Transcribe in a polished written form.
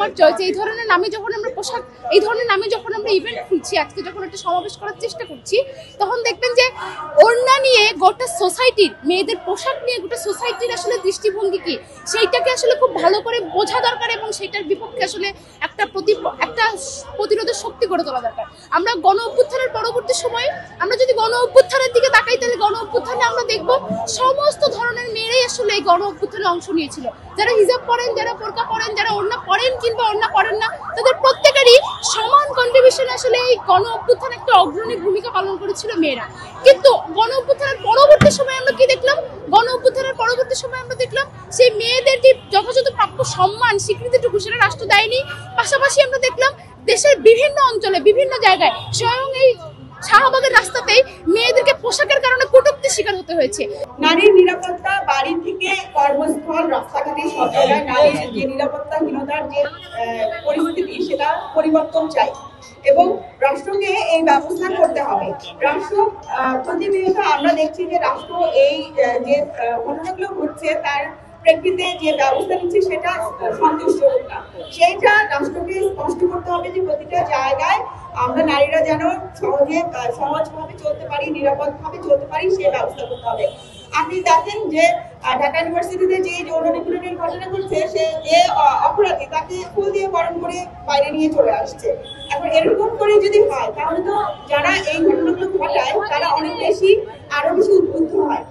আমার চয়েস। এই ধরনের নামে যখন আমরা পোশাক, এই ধরনের নামে যখন আমরা ইভেন্ট খুলছি, আজকে যখন একটা সমাবেশ করার চেষ্টা করছি, তখন দেখবেন যে ওড়না নিয়ে গোটা সোসাইটির, মেয়েদের পোশাক নিয়ে গোটা সোসাইটির আসলে দৃষ্টিভঙ্গি কি, সেইটাকে আসলে খুব ভালো করে বোঝা দরকার এবং সেটার বিপক্ষে আসলে একটা প্রতিরোধের শক্তি গড়ে তোলা দরকার। আমরা গণ অভ্যুত্থানের পরবর্তী সময়ে আমরা যদি গণ অভ্যুত্থানের দিকে তাকাই, তাহলে গণ অভ্যুত্থানে আমরা দেখব সমস্ত ধরনের মেয়েরাই আসলে এই গণ অভ্যুত্থানে অংশ নিয়েছিল। যারা হিজাব পরেন, যারা বোরকা পরেন, যারা ওড়না পরেন কিংবা ওড়না পরেন না, তাদের প্রত্যেকেরই সমান কন্ট্রিবিউশন আসলে এই গণ অভ্যুত্থানে একটা অগ্রণী ভূমিকা পালন করেছিল মেয়েরা। কিন্তু গণ অভ্যুত্থানের পরবর্তী সময় আমরা কি দেখলাম? গণ অভ্যুত্থানের পরবর্তী সময় আমরা দেখলাম সেই মেয়েদের যে যথাযথ প্রাপ্য সম্মান, স্বীকৃতিটুকু সেটা রাষ্ট্র দেয়নি। পাশাপাশি আমরা দেখলাম দেশের বিভিন্ন অঞ্চলে, বিভিন্ন জায়গায়, স্বয়ং এই শাহবাগের রাস্তাতেই মেয়েদেরকে পোশাকের কারণে কটূক্তির শিকার হতে হয়েছে। নারীর নিরাপত্তা বাড়ি থেকে কর্মস্থল, রাস্তাঘাটে সব জায়গায় নারীর যে নিরাপত্তাহীনতার যে পরিস্থিতি, সেটা পরিবর্তন চাই এবং রাষ্ট্রকে এই ব্যবস্থা করতে হবে। রাষ্ট্র প্রতিনিয়ত আমরা দেখছি যে রাষ্ট্র এই যে ঘটনাগুলো ঘটছে তার প্রেক্ষিতে যে ব্যবস্থা নিচ্ছে সেটা সন্তুষ্ট না। সেইটা রাষ্ট্রকে স্পষ্ট করতে হবে যে প্রতিটা জায়গায় আমরা নারীরা যেন সহজভাবে চলতে পারি, নিরাপদভাবে চলতে পারি, সেই ব্যবস্থা করতে হবে। আপনি দেখেন যে ঢাকা ইউনিভার্সিটিতে যে যৌন নিপীড়নের ঘটনা ঘটছে, সে যে অপরাধী তাকে ফুল দিয়ে বরণ করে বাইরে নিয়ে চলে আসছে। এখন এরকম করে যদি হয় তাহলে তো যারা এই ঘটনাগুলো ঘটায় তারা অনেক বেশি আরো বেশি উদ্বুদ্ধ হয়।